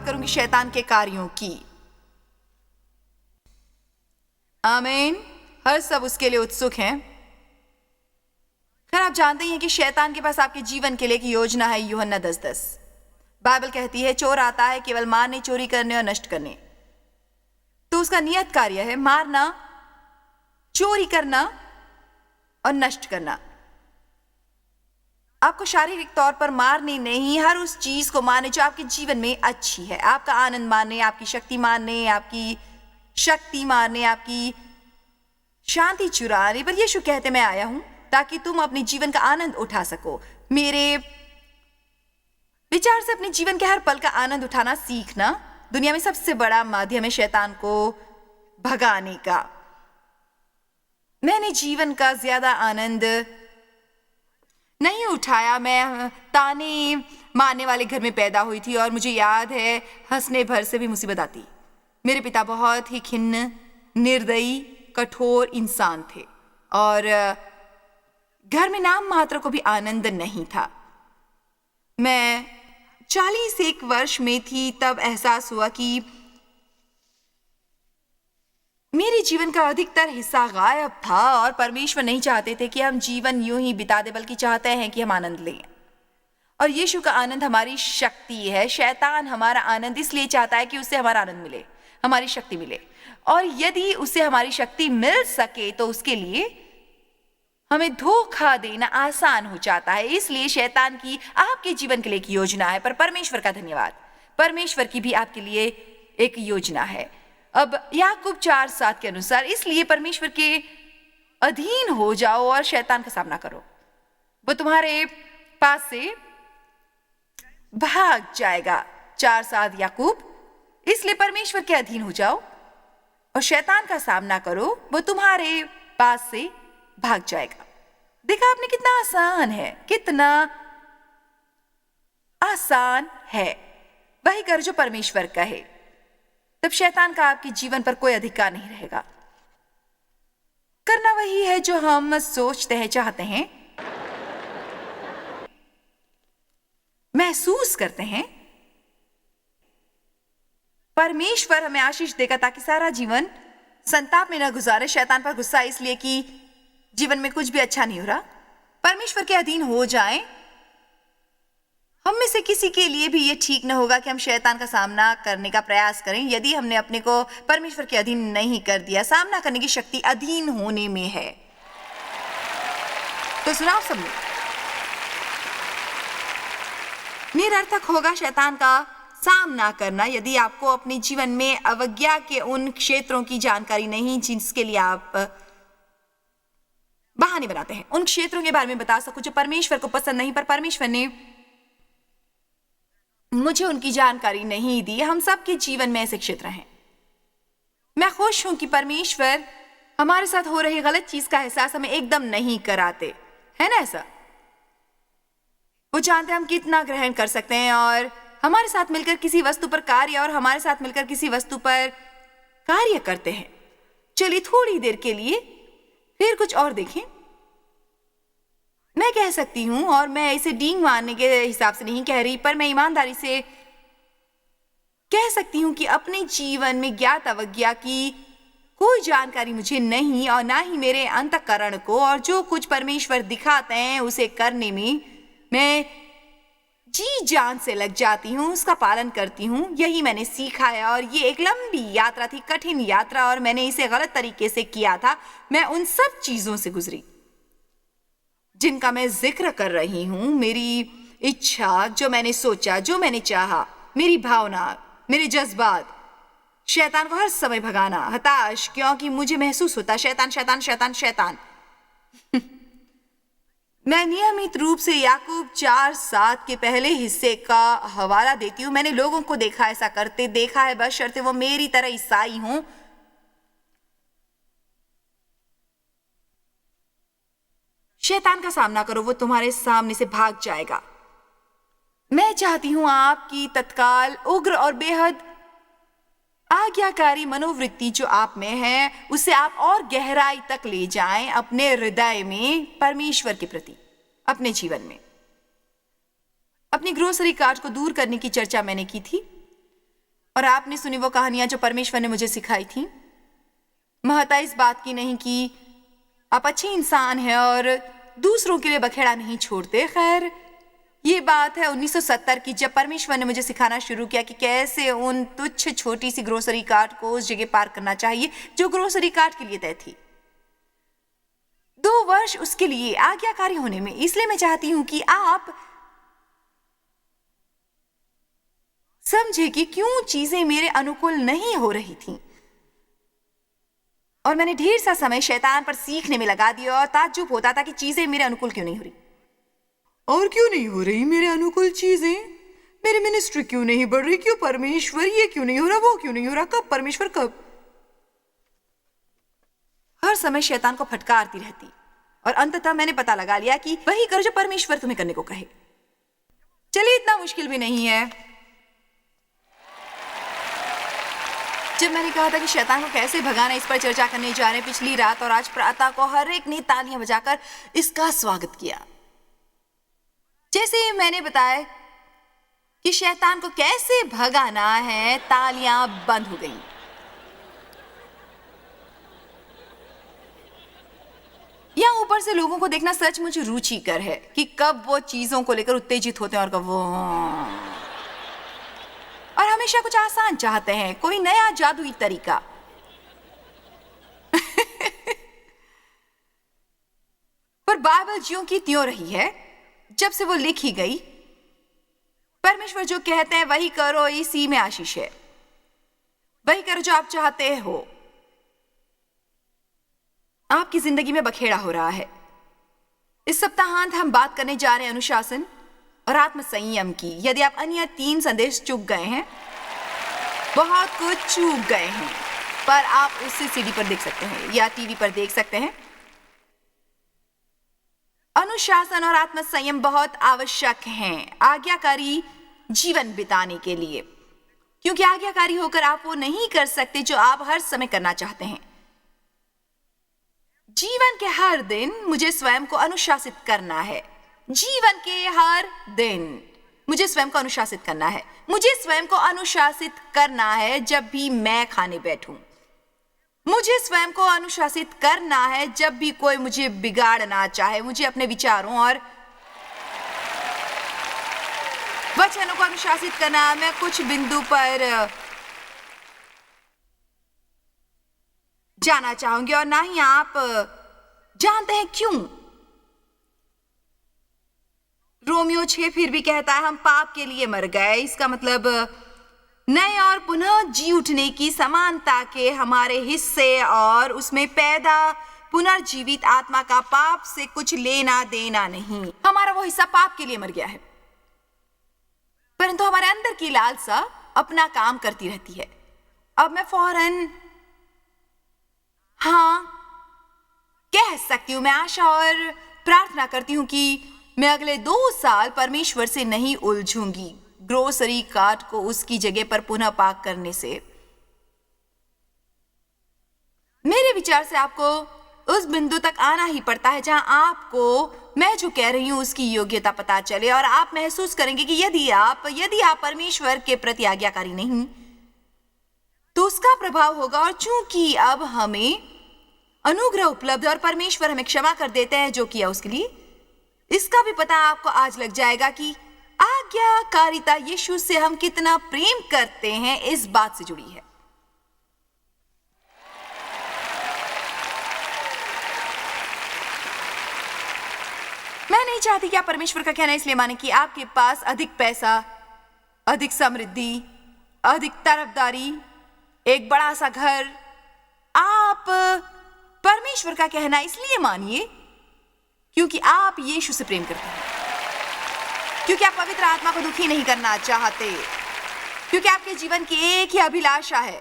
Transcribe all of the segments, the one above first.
बात करूंगी शैतान के कार्यों की। आमीन। हर सब उसके लिए उत्सुक हैं। खैर, आप जानते हैं कि शैतान के पास आपके जीवन के लिए एक योजना है। यूहन्ना 10:10 बाइबल कहती है, चोर आता है केवल मारने, चोरी करने और नष्ट करने। तो उसका नियत कार्य है मारना, चोरी करना और नष्ट करना। आपको शारीरिक तौर पर मारने नहीं, हर उस चीज को मारने जो आपके जीवन में अच्छी है। आपका आनंद मारने, आपकी शक्ति मारने, आपकी शांति चुराने। पर यीशु कहते, मैं आया हूं ताकि तुम अपने जीवन का आनंद उठा सको। मेरे विचार से अपने जीवन के हर पल का आनंद उठाना सीखना दुनिया में सबसे बड़ा माध्यम है शैतान को भगाने का। मैंने जीवन का ज्यादा आनंद नहीं उठाया। मैं ताने मारने वाले घर में पैदा हुई थी और मुझे याद है हंसने भर से भी मुसीबत आती। मेरे पिता बहुत ही खिन्न, निर्दयी, कठोर इंसान थे और घर में नाम मात्र को भी आनंद नहीं था। मैं 41 वर्ष में थी तब एहसास हुआ कि मेरे जीवन का अधिकतर हिस्सा गायब था और परमेश्वर नहीं चाहते थे कि हम जीवन यूं ही बिता दें, बल्कि चाहते हैं कि हम आनंद लें। और यीशु का आनंद हमारी शक्ति है। शैतान हमारा आनंद इसलिए चाहता है कि उससे हमारा आनंद मिले, हमारी शक्ति मिले। और यदि उसे हमारी शक्ति मिल सके तो उसके लिए हमें धोखा देना आसान हो जाता है। इसलिए शैतान की आपके जीवन के लिए एक योजना है, पर परमेश्वर का धन्यवाद, परमेश्वर की भी आपके लिए एक योजना है। अब याकूब 4:7 के अनुसार, इसलिए परमेश्वर के अधीन हो जाओ और शैतान का सामना करो, वो तुम्हारे पास से भाग जाएगा। 4:7 याकूब। इसलिए परमेश्वर के अधीन हो जाओ और शैतान का सामना करो, वो तुम्हारे पास से भाग जाएगा। देखा आपने, कितना आसान है, कितना आसान है। वही कर जो परमेश्वर कहे, तब शैतान का आपके जीवन पर कोई अधिकार नहीं रहेगा। करना वही है जो हम सोचते हैं, चाहते हैं, महसूस करते हैं। परमेश्वर हमें आशीष देगा ताकि सारा जीवन संताप में न गुजारे। शैतान पर गुस्सा इसलिए कि जीवन में कुछ भी अच्छा नहीं हो रहा। परमेश्वर के अधीन हो जाएं। हम में से किसी के लिए भी ये ठीक न होगा कि हम शैतान का सामना करने का प्रयास करें यदि हमने अपने को परमेश्वर के अधीन नहीं कर दिया। सामना करने की शक्ति अधीन होने में है। तो सुनाओ सबने, निरर्थक होगा शैतान का सामना करना यदि आपको अपने जीवन में अवज्ञा के उन क्षेत्रों की जानकारी नहीं जिसके लिए आप बहाने बनाते हैं। उन क्षेत्रों के बारे में बता सको जो परमेश्वर को पसंद नहीं, पर परमेश्वर ने मुझे उनकी जानकारी नहीं दी। हम सबके जीवन में ऐसे क्षेत्र हैं। मैं खुश हूं कि परमेश्वर हमारे साथ हो रही गलत चीज का एहसास हमें एकदम नहीं कराते, है ना? ऐसा वो जानते हैं हम कितना ग्रहण कर सकते हैं और हमारे साथ मिलकर किसी वस्तु पर कार्य और हमारे साथ मिलकर किसी वस्तु पर कार्य करते हैं। चलिए थोड़ी देर के लिए फिर कुछ और देखें। मैं कह सकती हूं, और मैं इसे डींग मारने के हिसाब से नहीं कह रही, पर मैं ईमानदारी से कह सकती हूं कि अपने जीवन में ज्ञात अवज्ञा की कोई जानकारी मुझे नहीं और ना ही मेरे अंतःकरण को, और जो कुछ परमेश्वर दिखाते हैं उसे करने में मैं जी जान से लग जाती हूँ, उसका पालन करती हूँ। यही मैंने सीखा है और ये एक लंबी यात्रा थी, कठिन यात्रा, और मैंने इसे गलत तरीके से किया था। मैं उन सब चीजों से गुजरी जिनका मैं जिक्र कर रही हूँ। मेरी इच्छा, जो मैंने सोचा, जो मैंने चाहा, मेरी भावना, मेरे जज्बात, शैतान को हर समय भगाना, हताश क्योंकि मुझे महसूस होता शैतान शैतान शैतान शैतान। मैं नियमित रूप से याकूब 4:7 के पहले हिस्से का हवाला देती हूँ। मैंने लोगों को देखा ऐसा करते, देखा है, बशर्ते वो मेरी तरह ईसाई हों। शैतान का सामना करो, वो तुम्हारे सामने से भाग जाएगा। मैं चाहती हूं आपकी तत्काल, उग्र और बेहद आज्ञाकारी मनोवृत्ति जो आप में है, उसे आप और गहराई तक ले जाएं अपने हृदय में परमेश्वर के प्रति, अपने जीवन में। अपनी ग्रोसरी कार्ट को दूर करने की चर्चा मैंने की थी। और आपने सुनी वो कहानियां जो परमेश्वर ने मुझे सिखाई थी। महत्ता इस बात की नहीं कि आप अच्छे इंसान हैं और दूसरों के लिए बखेड़ा नहीं छोड़ते। खैर, ये बात है 1970 की, जब परमेश्वर ने मुझे सिखाना शुरू किया कि कैसे उन तुच्छ छोटी सी ग्रोसरी कार्ट को उस जगह पार करना चाहिए जो ग्रोसरी कार्ट के लिए तय थी। 2 वर्ष उसके लिए आज्ञाकारी होने में। इसलिए मैं चाहती हूं कि आप समझे कि क्यों चीजें मेरे अनुकूल नहीं हो रही थीं। और मैंने ढेर सा समय शैतान पर सीखने में लगा दिया और ताज्जुब होता था कि चीजें मेरे अनुकूल क्यों नहीं हो रही। और क्यों नहीं हो रही मेरे अनुकूल चीजें? मेरी मिनिस्ट्री क्यों नहीं बढ़ रही? क्यों परमेश्वर ये क्यों नहीं हो रहा, वो क्यों नहीं हो रहा? कब परमेश्वर, कब? हर समय शैतान को फटकारती रहती और अंततः मैंने पता लगा लिया कि वही करो जो परमेश्वर तुम्हें करने को कहे। चलिए, इतना मुश्किल भी नहीं है। जब मैंने कहा था कि शैतान को कैसे भगाना, इस पर चर्चा करने जा रहे हैं पिछली रात, और आज प्रातः को हर एक ने तालियां बजाकर इसका स्वागत किया। जैसे ही मैंने बताया कि शैतान को कैसे भगाना है, तालियां बंद हो गईं। यहां ऊपर से लोगों को देखना सचमुच रुचिकर है कि कब वो चीजों को लेकर उत्तेजित होते हैं और कब वो, और हमेशा कुछ आसान चाहते हैं, कोई नया जादुई तरीका। पर बाइबल ज्यों की त्यों रही है जब से वो लिखी गई। परमेश्वर जो कहते हैं वही करो, इसी में आशीष है। वही करो जो आप चाहते हो। आपकी जिंदगी में बखेड़ा हो रहा है। इस सप्ताहांत हम बात करने जा रहे हैं अनुशासन और आत्म संयम की। यदि आप अन्य 3 संदेश चूक गए हैं, बहुत कुछ चूक गए हैं, पर आप उसे सीडी पर देख सकते हैं या टीवी पर देख सकते हैं। अनुशासन और आत्म संयम बहुत आवश्यक हैं आज्ञाकारी जीवन बिताने के लिए, क्योंकि आज्ञाकारी होकर आप वो नहीं कर सकते जो आप हर समय करना चाहते हैं। जीवन के हर दिन मुझे स्वयं को अनुशासित करना है। जीवन के हर दिन मुझे स्वयं को अनुशासित करना है। मुझे स्वयं को अनुशासित करना है जब भी मैं खाने बैठूं। मुझे स्वयं को अनुशासित करना है जब भी कोई मुझे बिगाड़ना चाहे। मुझे अपने विचारों और वचनों को अनुशासित करना है। मैं कुछ बिंदु पर जाना चाहूंगी और ना ही आप जानते हैं क्यों। रोमियो 6 फिर भी कहता है हम पाप के लिए मर गए। इसका मतलब नए और पुनः जी उठने की समानता के हमारे हिस्से और उसमें पैदा पुनर्जीवित आत्मा का पाप से कुछ लेना देना नहीं। हमारा वो हिस्सा पाप के लिए मर गया है, परंतु हमारे अंदर की लालसा अपना काम करती रहती है। अब मैं फौरन हाँ कह सकती हूं। मैं आशा और प्रार्थना करती हूं कि मैं अगले 2 साल परमेश्वर से नहीं उलझूंगी ग्रोसरी कार्ट को उसकी जगह पर पुनः पाक करने से। मेरे विचार से आपको उस बिंदु तक आना ही पड़ता है जहां आपको मैं जो कह रही हूं उसकी योग्यता पता चले और आप महसूस करेंगे कि यदि आप परमेश्वर के प्रति आज्ञाकारी नहीं तो उसका प्रभाव होगा। और चूंकि अब हमें अनुग्रह उपलब्ध और परमेश्वर हमें क्षमा कर देते हैं जो किया उसके लिए, इसका भी पता आपको आज लग जाएगा कि आज्ञाकारिता यीशु से हम कितना प्रेम करते हैं इस बात से जुड़ी है। मैं नहीं चाहती कि आप परमेश्वर का कहना इसलिए माने कि आपके पास अधिक पैसा, अधिक समृद्धि, अधिक तरफदारी, एक बड़ा सा घर। आप परमेश्वर का कहना इसलिए मानिए क्योंकि आप यीशु से प्रेम करते हैं, क्योंकि आप पवित्र आत्मा को दुखी नहीं करना चाहते, क्योंकि आपके जीवन की एक ही अभिलाषा है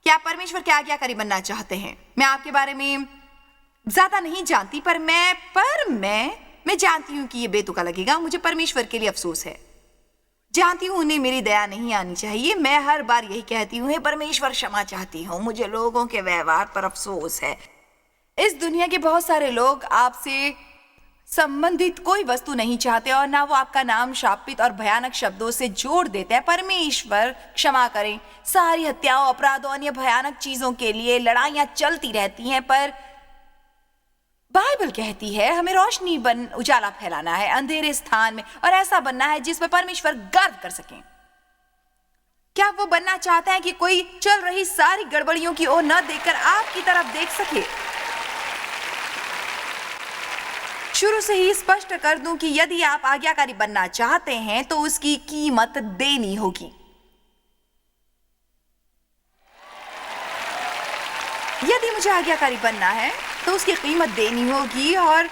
कि आप परमेश्वर के आज्ञाकारी बनना चाहते हैं। मैं आपके बारे में ज्यादा नहीं जानती, पर मैं जानती हूं कि ये बेतुका लगेगा। मुझे परमेश्वर के लिए अफसोस है। जानती हूं उन्हें मेरी दया नहीं आनी चाहिए। मैं हर बार यही कहती हूं, हे परमेश्वर क्षमा चाहती हूं, मुझे लोगों के व्यवहार पर अफसोस है। इस दुनिया के बहुत सारे लोग आपसे संबंधित कोई वस्तु नहीं चाहते और ना वो आपका नाम शापित और भयानक शब्दों से जोड़ देते हैं। परमेश्वर क्षमा करें, सारी हत्याओं, अपराधों, अन्य भयानक चीजों के लिए लड़ाइयां चलती रहती हैं, पर बाइबल कहती है हमें रोशनी बन उजाला फैलाना है अंधेरे स्थान में, और ऐसा बनना है जिस पर परमेश्वर गर्व कर सकें। क्या वो बनना चाहते हैं कि कोई चल रही सारी गड़बड़ियों की ओर न देखकर आपकी तरफ देख सके? शुरू से ही स्पष्ट कर दूं कि यदि आप आज्ञाकारी बनना चाहते हैं तो उसकी कीमत देनी होगी। यदि मुझे आज्ञाकारी बनना है तो उसकी कीमत देनी होगी और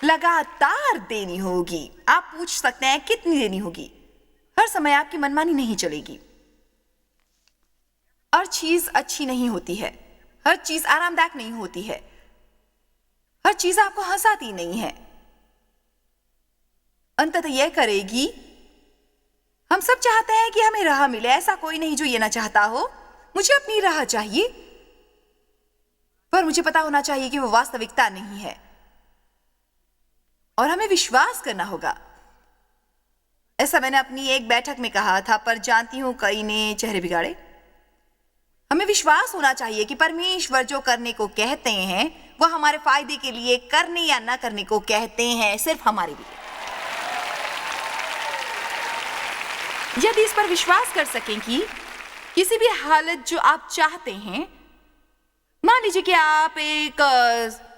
लगातार देनी होगी। आप पूछ सकते हैं कितनी देनी होगी? हर समय आपकी मनमानी नहीं चलेगी। हर चीज अच्छी नहीं होती है, हर चीज आरामदायक नहीं होती है, हर चीज आपको हंसाती नहीं है। अंततः यह करेगी। हम सब चाहते हैं कि हमें राह मिले, ऐसा कोई नहीं जो ये ना चाहता हो। मुझे अपनी राह चाहिए, पर मुझे पता होना चाहिए कि वो वास्तविकता नहीं है और हमें विश्वास करना होगा। ऐसा मैंने अपनी एक बैठक में कहा था, पर जानती हूं कई ने चेहरे बिगाड़े। हमें विश्वास होना चाहिए कि परमेश्वर जो करने को कहते हैं वह हमारे फायदे के लिए करने या ना करने को कहते हैं, सिर्फ हमारे लिए। यदि इस पर विश्वास कर सकें कि किसी भी हालत जो आप चाहते हैं, मान लीजिए कि आप एक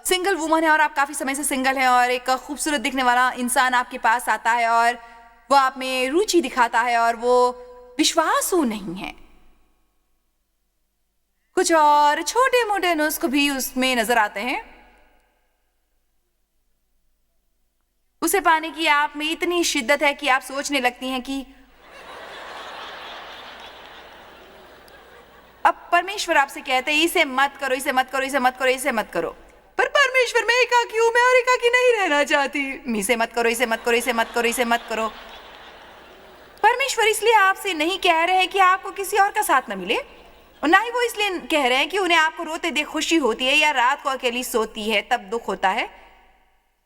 सिंगल वुमन है और आप काफी समय से सिंगल हैं और एक खूबसूरत दिखने वाला इंसान आपके पास आता है और वो आप में रुचि दिखाता है और वो विश्वासु नहीं है, कुछ और छोटे मोटे नुस्खे भी उसमें नजर आते हैं। उसे पाने की आप में इतनी शिद्दत है कि आप सोचने लगती हैं कि अब परमेश्वर आपसे कहते हैं इसे मत करो, इसे मत करो, इसे मत करो, इसे मत करो। पर परमेश्वर, मैं एकाकी हूं, मैं और एकाकी नहीं रहना चाहती। इसे मत करो, इसे मत करो, इसे मत करो, इसे मत करो। परमेश्वर इसलिए आपसे नहीं कह रहे हैं कि आपको किसी और का साथ न मिले, और ना ही वो इसलिए कह रहे हैं कि उन्हें आपको रोते देख खुशी होती है या रात को अकेली सोती है तब दुख होता है।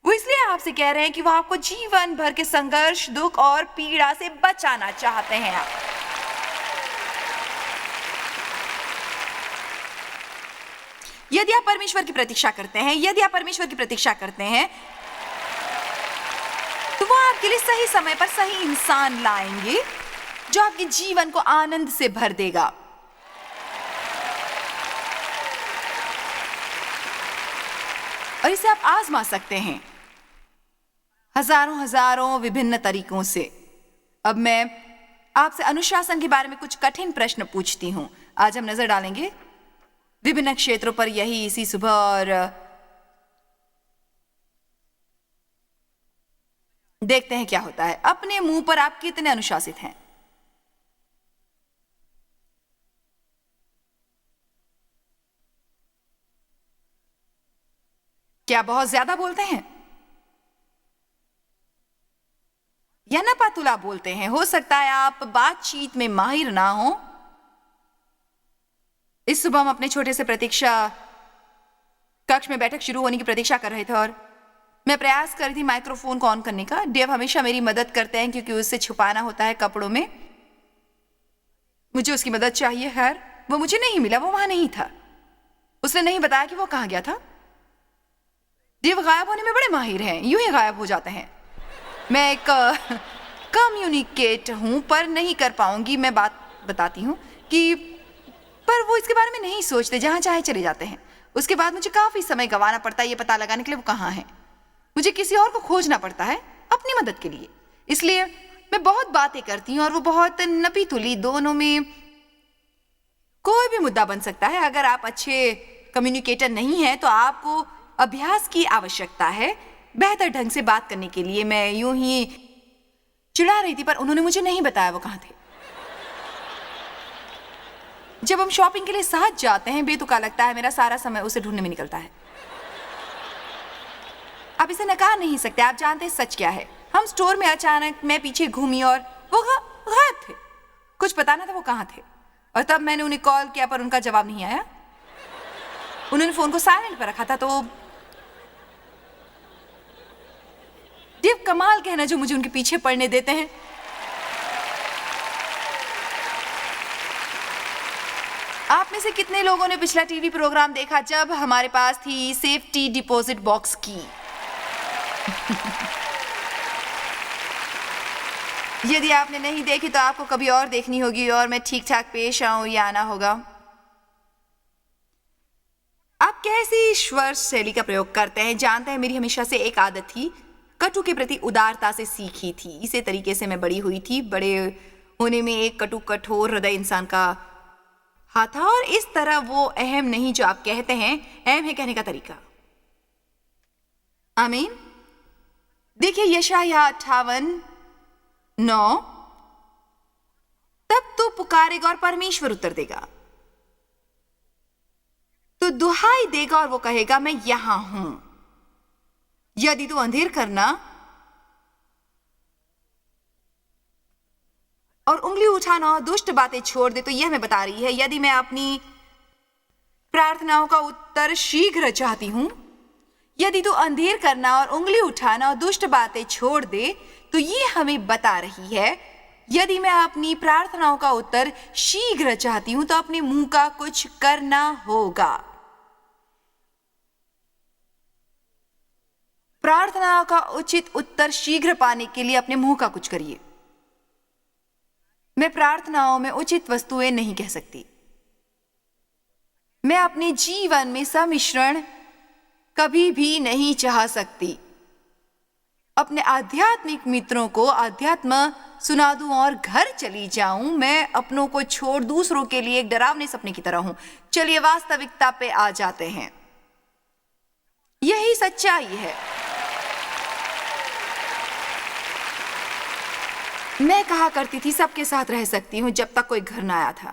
वो इसलिए आपसे कह रहे हैं कि वो आपको जीवन भर के संघर्ष, दुख और पीड़ा से बचाना चाहते हैं। आप यदि आप परमेश्वर की प्रतीक्षा करते हैं, यदि आप परमेश्वर की प्रतीक्षा करते हैं, तो वो आपके लिए सही समय पर सही इंसान लाएंगे जो आपके जीवन को आनंद से भर देगा। और इसे आप आजमा सकते हैं हजारों विभिन्न तरीकों से। अब मैं आपसे अनुशासन के बारे में कुछ कठिन प्रश्न पूछती हूं। आज हम नजर डालेंगे विभिन्न क्षेत्रों पर यही इसी सुबह, और देखते हैं क्या होता है। अपने मुंह पर आप कितने अनुशासित हैं? क्या बहुत ज्यादा बोलते हैं या नपातुला बोलते हैं? हो सकता है आप बातचीत में माहिर ना हो। इस सुबह हम अपने छोटे से प्रतीक्षा कक्ष में बैठक शुरू होने की प्रतीक्षा कर रहे थे और मैं प्रयास कर रही थी माइक्रोफोन को ऑन करने का। डेव हमेशा मेरी मदद करते हैं क्योंकि उससे छुपाना होता है कपड़ों में। मुझे उसकी मदद चाहिए। खैर, वो मुझे नहीं मिला, वो वहां नहीं था। उसने नहीं बताया कि वो कहां गया था। देव गायब होने में बड़े माहिर हैं, यूं ही गायब हो जाते हैं। मैं एक कम्युनिकेट हूं पर नहीं कर पाऊंगी। मैं बात बताती हूं कि पर वो इसके बारे में नहीं सोचते, जहां चाहे चले जाते हैं। उसके बाद मुझे काफी समय गंवाना पड़ता है ये पता लगाने के लिए वो कहां है। मुझे किसी और को खोजना पड़ता है अपनी मदद के लिए। इसलिए मैं बहुत बातें करती हूं और वो बहुत नपी तुली। दोनों में कोई भी मुद्दा बन सकता है। अगर आप अच्छे कम्युनिकेटर नहीं हैं तो आपको अभ्यास की आवश्यकता है बेहतर ढंग से बात करने के लिए। मैं यूं ही चिढ़ा रही थी पर उन्होंने मुझे नहीं बताया वो कहां थे। जब हम शॉपिंग के लिए साथ जाते हैं, बेतुका लगता है, मेरा सारा समय उसे ढूंढने में निकलता है। आप इसे नकार नहीं सकते। आप जानते हैं सच क्या है। हम स्टोर में अचानक मैं पीछे घूमी और वो गायब थे। कुछ पता ना था वो कहां थे। और तब मैंने उन्हें कॉल किया पर उनका जवाब नहीं आया। उन्होंने फोन को साइलेंट पर रखा था। तो डेव कमाल कहना जो मुझे उनके पीछे पड़ने देते हैं। आप में से कितने लोगों ने पिछला टीवी प्रोग्राम देखा जब हमारे पास थी सेफ्टी डिपॉजिट बॉक्स की? यदि आपने नहीं देखी तो आपको कभी और देखनी होगी और मैं ठीक ठाक पेश आऊं या आना होगा। आप कैसी स्वर शैली का प्रयोग करते हैं? जानते हैं, मेरी हमेशा से एक आदत थी, कटु के प्रति उदारता से सीखी थी। इसी तरीके से मैं बड़ी हुई थी। बड़े होने में एक कटु कठोर हृदय इंसान का हाथ था और इस तरह वो अहम नहीं जो आप कहते हैं, अहम है कहने का तरीका। आमीन। देखिए यशायाह 58:9, तब तू पुकारेगा और परमेश्वर उत्तर देगा, तो दुहाई देगा और वो कहेगा मैं यहां हूं। यदि तू अंधेर करना और उंगली उठाना और दुष्ट बातें छोड़ दे, तो यह मैं बता रही है, यदि मैं अपनी प्रार्थनाओं का उत्तर शीघ्र चाहती हूं, यदि तू अंधेर करना और उंगली उठाना और दुष्ट बातें छोड़ दे, तो ये हमें बता रही है, यदि मैं अपनी प्रार्थनाओं का उत्तर शीघ्र चाहती हूं तो अपने मुंह का कुछ करना होगा। प्रार्थना का उचित उत्तर शीघ्र पाने के लिए अपने मुंह का कुछ करिए। मैं प्रार्थनाओं में उचित वस्तुएं नहीं कह सकती। मैं अपने जीवन में सम्मिश्रण कभी भी नहीं चाह सकती। अपने आध्यात्मिक मित्रों को अध्यात्म सुना दूं और घर चली जाऊं। मैं अपनों को छोड़ दूसरों के लिए एक डरावने सपने की तरह हूं। चलिए वास्तविकता पे आ जाते हैं। यही सच्चाई है। मैं कहा करती थी सबके साथ रह सकती हूं जब तक कोई घर ना आया था।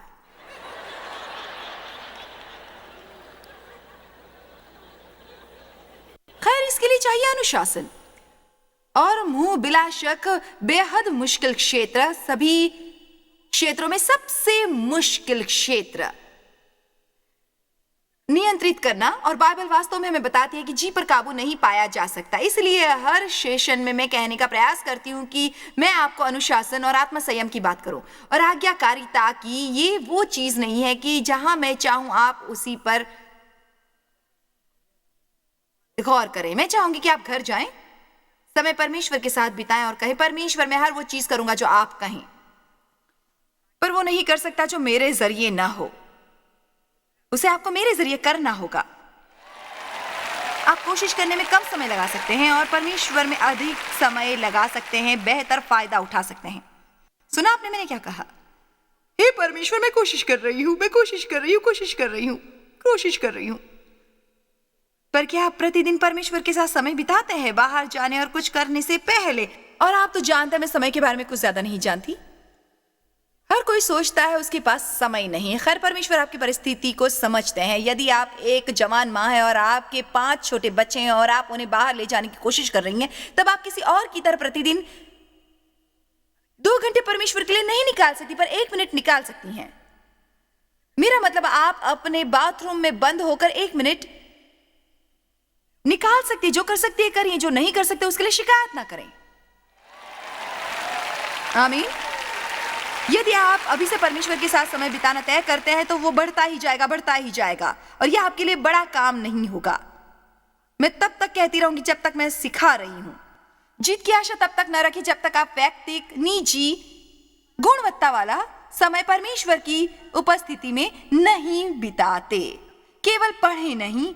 खैर, इसके लिए चाहिए अनुशासन और मुंह बिला शक बेहद मुश्किल क्षेत्र, सभी क्षेत्रों में सबसे मुश्किल क्षेत्र नियंत्रित करना। और बाइबल वास्तव में हमें बताती है कि जी पर काबू नहीं पाया जा सकता। इसलिए हर सेशन में मैं कहने का प्रयास करती हूं कि मैं आपको अनुशासन और आत्मसंयम की बात करूं और आज्ञाकारिता की। ये वो चीज नहीं है कि जहां मैं चाहूं आप उसी पर गौर करें। मैं चाहूंगी कि आप घर जाएं, समय परमेश्वर के साथ बिताएं और कहें, परमेश्वर मैं हर वो चीज करूंगा जो आप कहें, पर वो नहीं कर सकता जो मेरे जरिए ना हो। उसे आपको मेरे जरिए करना होगा। आप कोशिश करने में कम समय लगा सकते हैं और परमेश्वर में अधिक समय लगा सकते हैं, बेहतर फायदा उठा सकते हैं। सुना आपने मैंने क्या कहा? हे परमेश्वर, मैं कोशिश कर रही हूं, मैं कोशिश कर रही हूं, कोशिश कर रही हूं, कोशिश कर रही हूं। पर क्या आप प्रतिदिन परमेश्वर के साथ समय बिताते हैं बाहर जाने और कुछ करने से पहले? और आप तो जानते हैं मैं समय के बारे में कुछ ज्यादा नहीं जानती। हर कोई सोचता है उसके पास समय नहीं है। खैर, परमेश्वर आपकी परिस्थिति को समझते हैं। यदि आप एक जवान माँ है और आपके 5 छोटे बच्चे हैं और आप उन्हें बाहर ले जाने की कोशिश कर रही हैं, तब आप किसी और की तरह प्रतिदिन 2 घंटे परमेश्वर के लिए नहीं निकाल सकती, पर 1 मिनट निकाल सकती हैं। मेरा मतलब आप अपने बाथरूम में बंद होकर 1 मिनट निकाल सकती। जो कर सकती है करिए, जो नहीं कर सकते उसके लिए शिकायत ना करें। आमीन। यदि आप अभी से परमेश्वर के साथ समय बिताना तय करते हैं तो वो बढ़ता ही जाएगा, बढ़ता ही जाएगा, और यह आपके लिए बड़ा काम नहीं होगा। मैं तब तक कहती रहूंगी जब तक मैं सिखा रही हूं। जीत की आशा तब तक न रखिए जब तक आप व्यक्तिगत, निजी, गुणवत्ता वाला समय परमेश्वर की उपस्थिति में नहीं बिताते। केवल पढ़े नहीं,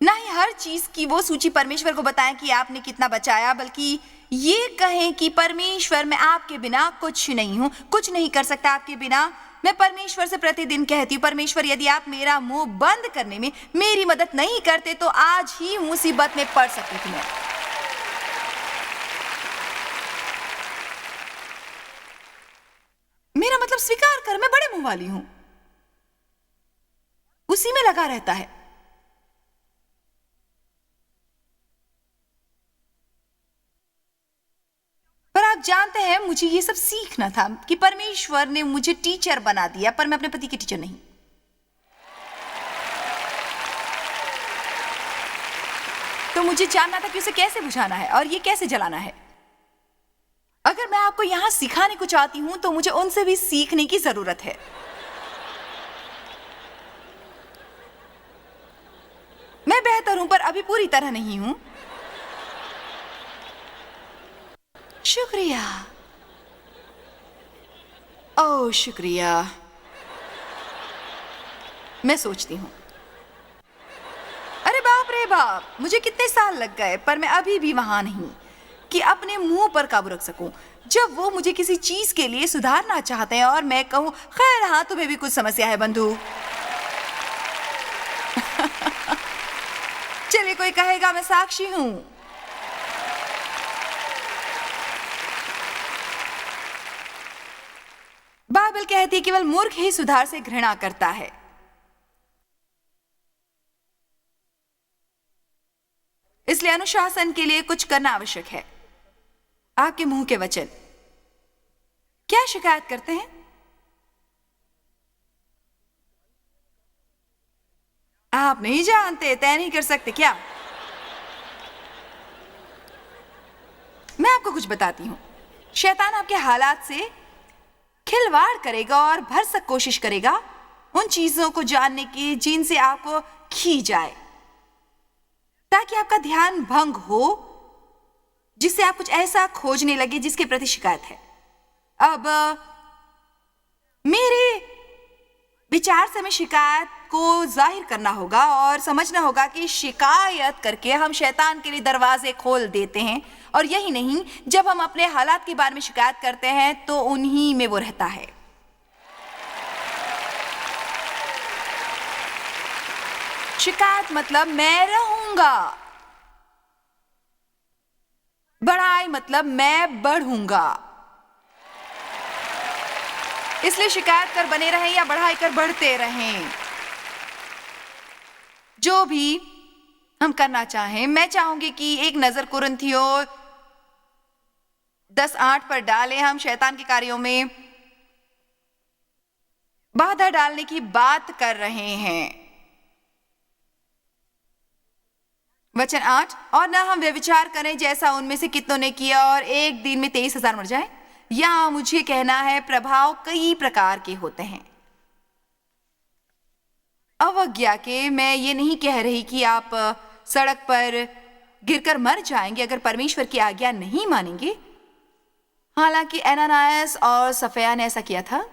ना ही हर चीज की वो सूची परमेश्वर को बताएं कि आपने कितना बचाया, बल्कि ये कहें कि परमेश्वर मैं आपके बिना कुछ नहीं हूं, कुछ नहीं कर सकता आपके बिना। मैं परमेश्वर से प्रतिदिन कहती हूँ, परमेश्वर यदि आप मेरा मुंह बंद करने में मेरी मदद नहीं करते तो आज ही मुसीबत में पड़ सकती थी मैं। मेरा मतलब स्वीकार कर, मैं बड़े मुंह वाली हूं, उसी में लगा रहता है। पर आप जानते हैं मुझे ये सब सीखना था कि परमेश्वर ने मुझे टीचर बना दिया, पर मैं अपने पति की टीचर नहीं। तो मुझे जानना था कि उसे कैसे बुझाना है और ये कैसे जलाना है। आपको यहाँ सिखाने को चाहती हूँ तो मुझे उनसे भी सीखने की जरूरत है। मैं बेहतर हूं पर अभी पूरी तरह नहीं हूं। शुक्रिया। ओह शुक्रिया। मैं सोचती हूँ, अरे बाप रे बाप, मुझे कितने साल लग गए पर मैं अभी भी वहां नहीं कि अपने मुंह पर काबू रख सकूं जब वो मुझे किसी चीज के लिए सुधारना चाहते हैं और मैं कहूं खैर हाँ तुम्हें भी कुछ समस्या है बंधु। चलिए कोई कहेगा मैं साक्षी हूं। बाइबल कहती है केवल मूर्ख ही सुधार से घृणा करता है। इसलिए अनुशासन के लिए कुछ करना आवश्यक है। आपके मुंह के वचन क्या शिकायत करते हैं? आप नहीं जानते, तय नहीं कर सकते क्या? मैं आपको कुछ बताती हूं। शैतान आपके हालात से खिलवाड़ करेगा और भरसक कोशिश करेगा उन चीजों को जानने की जिनसे आपको खी जाए, ताकि आपका ध्यान भंग हो, जिससे आप कुछ ऐसा खोजने लगे जिसके प्रति शिकायत है। अब मेरे विचार से हमें शिकायत को जाहिर करना होगा और समझना होगा कि शिकायत करके हम शैतान के लिए दरवाजे खोल देते हैं। और यही नहीं, जब हम अपने हालात के बारे में शिकायत करते हैं तो उन्हीं में वो रहता है। शिकायत मतलब मैं रहूंगा, बढ़ाई मतलब मैं बढ़ूंगा। इसलिए शिकायत कर बने रहें या बढ़ाई कर बढ़ते रहें, जो भी हम करना चाहें। मैं चाहूंगी कि एक नजर कुरिन्थियों 10:8 पर डालें। हम शैतान के कार्यों में बाधा डालने की बात कर रहे हैं। वचन 8, और न हम व्यभिचार करें जैसा उनमें से कितनों ने किया और एक दिन में 23,000 मर जाएं। या मुझे कहना है प्रभाव कई प्रकार के होते हैं। अवज्ञा के मैं ये नहीं कह रही कि आप सड़क पर गिरकर मर जाएंगे अगर परमेश्वर की आज्ञा नहीं मानेंगे। हालांकि एनानियास और सफिया ने ऐसा किया था।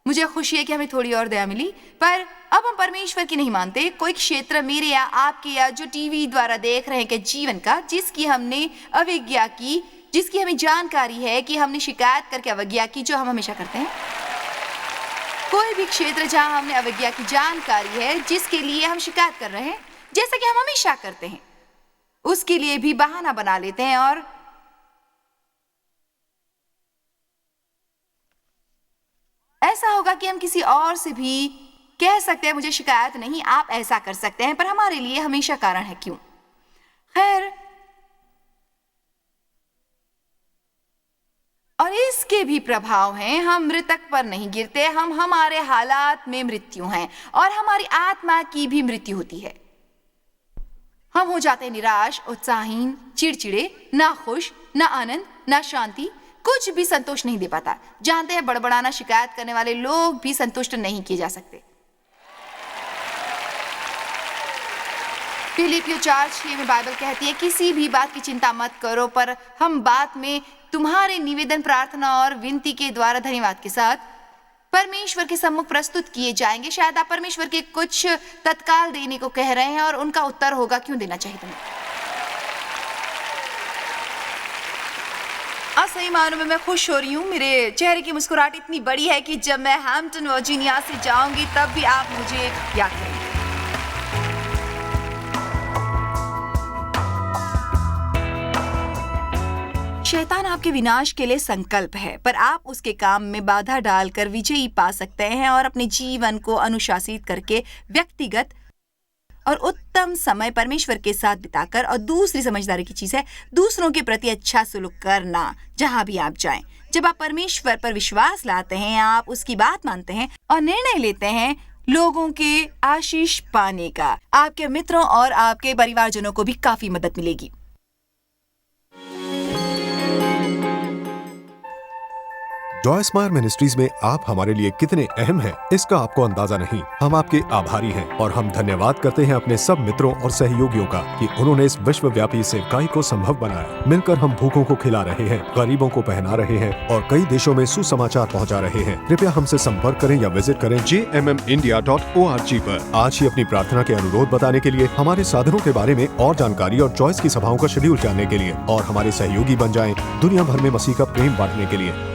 मुझे खुशी है कि हमें थोड़ी और दया मिली, पर अब हम परमेश्वर की नहीं मानते। कोई क्षेत्र मेरे या आपके या जो टीवी द्वारा देख रहे हैं कि जीवन का, जिसकी हमने अवज्ञा की, जिसकी हमें जानकारी है कि हमने शिकायत करके अवज्ञा की, जो हम हमेशा करते हैं। कोई भी क्षेत्र जहां हमने अवज्ञा की जानकारी है, जिसके लिए हम शिकायत कर रहे हैं, जैसा कि हम हमेशा करते हैं, उसके लिए भी बहाना बना लेते हैं। और ऐसा होगा कि हम किसी और से भी कह सकते हैं मुझे शिकायत नहीं, आप ऐसा कर सकते हैं, पर हमारे लिए हमेशा कारण है क्यों। खैर, और इसके भी प्रभाव हैं। हम मृतक पर नहीं गिरते, हम हमारे हालात में मृत्यु हैं और हमारी आत्मा की भी मृत्यु होती है। हम हो जाते हैं निराश, उत्साहहीन, चिड़चिड़े, ना खुश, ना आनंद, ना शांति, कुछ भी संतोष नहीं दे पाता। जानते हैं बड़बड़ाना, शिकायत करने वाले लोग भी संतुष्ट नहीं किए जा सकते। फिलिपियों 4:6 में बाइबल कहती है किसी भी बात की चिंता मत करो, पर हम बात में तुम्हारे निवेदन, प्रार्थना और विनती के द्वारा धन्यवाद के साथ परमेश्वर के सम्मुख प्रस्तुत किए जाएंगे। शायद आप परमेश्वर के कुछ तत्काल देने को कह रहे हैं और उनका उत्तर होगा क्यों देना चाहिए तुम्हें। सही मानों में मैं खुश हो रही हूँ। मेरे चेहरे की मुस्कुराहट इतनी बड़ी है कि जब मैं हैम्पटन वर्जीनिया से जाऊंगी तब भी आप मुझे याद करेंगे। शैतान आपके विनाश के लिए संकल्प है, पर आप उसके काम में बाधा डालकर विजयी पा सकते हैं और अपने जीवन को अनुशासित करके व्यक्तिगत और उत्तम समय परमेश्वर के साथ बिताकर, और दूसरी समझदारी की चीज है दूसरों के प्रति अच्छा सुलूक करना जहां भी आप जाएं। जब आप परमेश्वर पर विश्वास लाते हैं, आप उसकी बात मानते हैं और निर्णय लेते हैं लोगों के आशीष पाने का, आपके मित्रों और आपके परिवारजनों को भी काफी मदद मिलेगी। जॉय स्मायर मिनिस्ट्रीज में आप हमारे लिए कितने अहम हैं, इसका आपको अंदाजा नहीं। हम आपके आभारी हैं और हम धन्यवाद करते हैं अपने सब मित्रों और सहयोगियों का कि उन्होंने इस विश्वव्यापी सेवकाई को संभव बनाया। मिलकर हम भूखों को खिला रहे हैं, गरीबों को पहना रहे हैं और कई देशों में सुसमाचार पहुंचा रहे हैं। कृपया हमसे संपर्क करें या विजिट करें jmmindia.org पर। आज ही अपनी प्रार्थना के अनुरोध बताने के लिए, हमारे साधनों के बारे में और जानकारी और जॉयस की सभाओं का शेड्यूल जानने के लिए और हमारे सहयोगी बन जाएं दुनिया भर में मसीह का प्रेम बांटने के लिए।